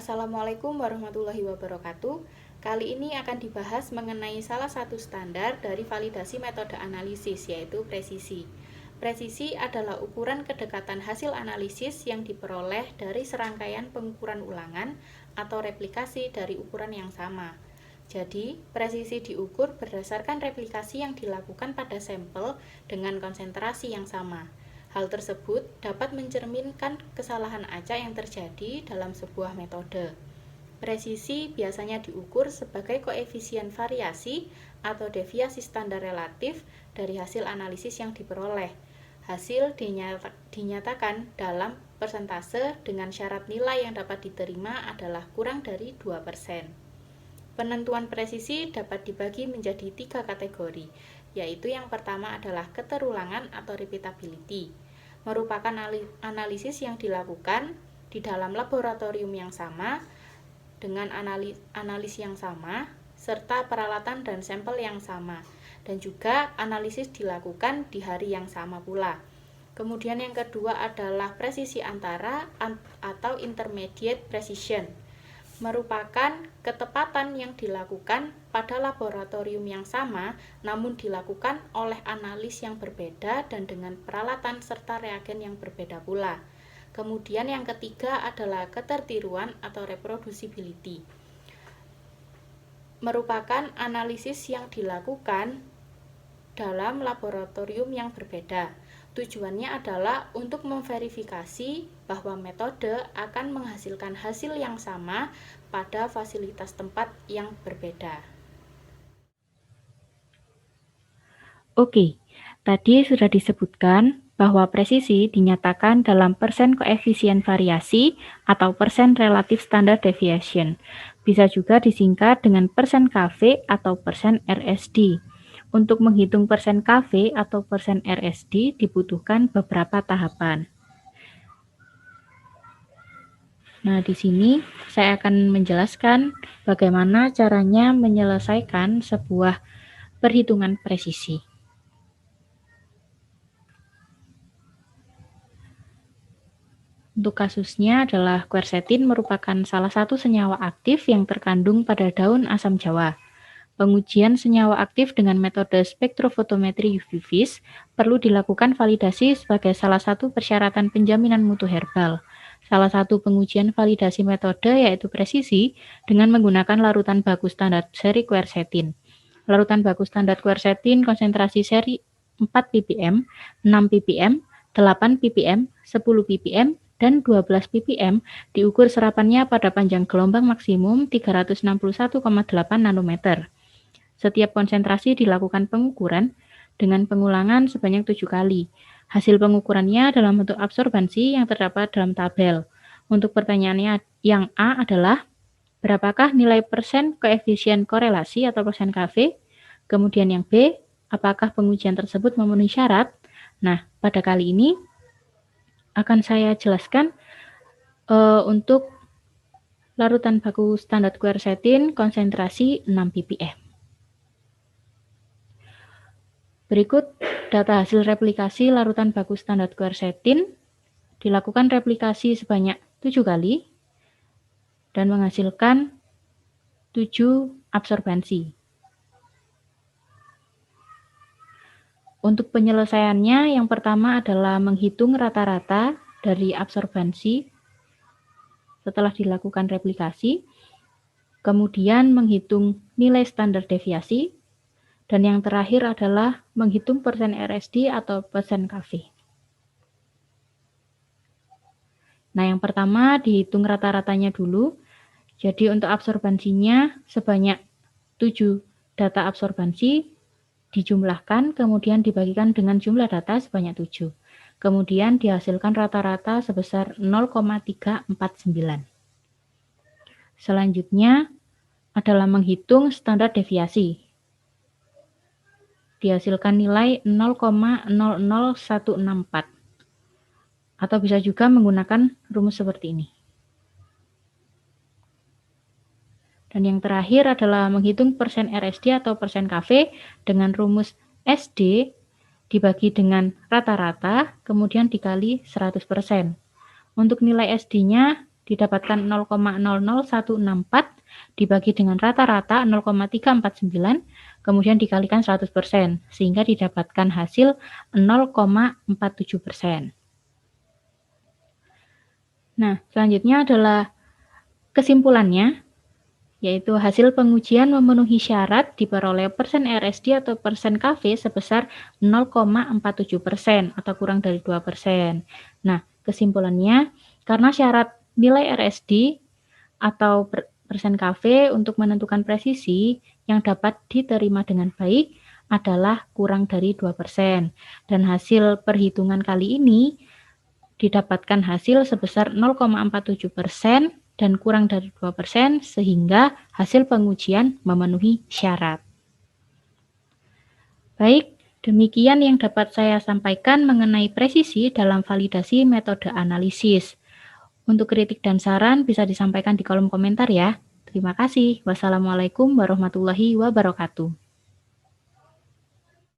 Assalamualaikum warahmatullahi wabarakatuh. Kali ini akan dibahas mengenai salah satu standar dari validasi metode analisis, yaitu presisi. Presisi adalah ukuran kedekatan hasil analisis yang diperoleh dari serangkaian pengukuran ulangan atau replikasi dari ukuran yang sama. Jadi, presisi diukur berdasarkan replikasi yang dilakukan pada sampel dengan konsentrasi yang sama. Hal tersebut dapat mencerminkan kesalahan acak yang terjadi dalam sebuah metode. Presisi biasanya diukur sebagai koefisien variasi atau deviasi standar relatif dari hasil analisis yang diperoleh. Hasil dinyatakan dalam persentase dengan syarat nilai yang dapat diterima adalah kurang dari 2%. Penentuan presisi dapat dibagi menjadi 3 kategori, yaitu yang pertama adalah keterulangan atau repeatability, merupakan analisis yang dilakukan di dalam laboratorium yang sama, dengan analis yang sama, serta peralatan dan sampel yang sama, dan juga analisis dilakukan di hari yang sama pula. Kemudian yang kedua adalah presisi antara atau intermediate precision, merupakan ketepatan yang dilakukan pada laboratorium yang sama namun dilakukan oleh analis yang berbeda dan dengan peralatan serta reagen yang berbeda pula. Kemudian yang ketiga adalah ketertiruan atau reproducibility, merupakan analisis yang dilakukan dalam laboratorium yang berbeda. Tujuannya adalah untuk memverifikasi bahwa metode akan menghasilkan hasil yang sama pada fasilitas tempat yang berbeda. Oke, tadi sudah disebutkan bahwa presisi dinyatakan dalam persen koefisien variasi atau persen relatif standard deviation. Bisa juga disingkat dengan persen KV atau persen RSD. Untuk menghitung persen KV atau persen RSD dibutuhkan beberapa tahapan. Nah, di sini saya akan menjelaskan bagaimana caranya menyelesaikan sebuah perhitungan presisi. Untuk kasusnya adalah quercetin merupakan salah satu senyawa aktif yang terkandung pada daun asam jawa. Pengujian senyawa aktif dengan metode spektrofotometri UV-Vis perlu dilakukan validasi sebagai salah satu persyaratan penjaminan mutu herbal. Salah satu pengujian validasi metode yaitu presisi dengan menggunakan larutan baku standar seri quercetin. Larutan baku standar quercetin konsentrasi seri 4 ppm, 6 ppm, 8 ppm, 10 ppm, dan 12 ppm diukur serapannya pada panjang gelombang maksimum 361,8 nanometer. Setiap konsentrasi dilakukan pengukuran dengan pengulangan sebanyak 7 kali. Hasil pengukurannya dalam bentuk absorbansi yang terdapat dalam tabel. Untuk pertanyaannya yang A adalah berapakah nilai persen koefisien korelasi atau persen KV? Kemudian yang B, apakah pengujian tersebut memenuhi syarat? Nah, pada kali ini akan saya jelaskan untuk larutan baku standar quercetin konsentrasi 6 ppm. Berikut data hasil replikasi larutan baku standar quercetin. Dilakukan replikasi sebanyak 7 kali dan menghasilkan 7 absorbansi. Untuk penyelesaiannya, yang pertama adalah menghitung rata-rata dari absorbansi setelah dilakukan replikasi, kemudian menghitung nilai standar deviasi, dan yang terakhir adalah menghitung persen RSD atau persen KV. Nah, yang pertama dihitung rata-ratanya dulu. Jadi untuk absorbansinya sebanyak 7 data absorbansi dijumlahkan, kemudian dibagikan dengan jumlah data sebanyak 7. Kemudian dihasilkan rata-rata sebesar 0,349. Selanjutnya adalah menghitung standar deviasi. Dihasilkan nilai 0,00164. Atau bisa juga menggunakan rumus seperti ini. Dan yang terakhir adalah menghitung persen RSD atau persen KV dengan rumus SD dibagi dengan rata-rata, kemudian dikali 100%. Untuk nilai SD-nya didapatkan 0,00164 dibagi dengan rata-rata 0,349, kemudian dikalikan 100%, sehingga didapatkan hasil 0,47%. Nah, selanjutnya adalah kesimpulannya, yaitu hasil pengujian memenuhi syarat diperoleh persen RSD atau persen KV sebesar 0,47% atau kurang dari 2%. Nah, kesimpulannya, karena syarat nilai RSD atau persen KV untuk menentukan presisi yang dapat diterima dengan baik adalah kurang dari 2%. Dan hasil perhitungan kali ini didapatkan hasil sebesar 0,47% dan kurang dari 2%, sehingga hasil pengujian memenuhi syarat. Baik, demikian yang dapat saya sampaikan mengenai presisi dalam validasi metode analisis. Untuk kritik dan saran bisa disampaikan di kolom komentar ya. Terima kasih. Wassalamualaikum warahmatullahi wabarakatuh.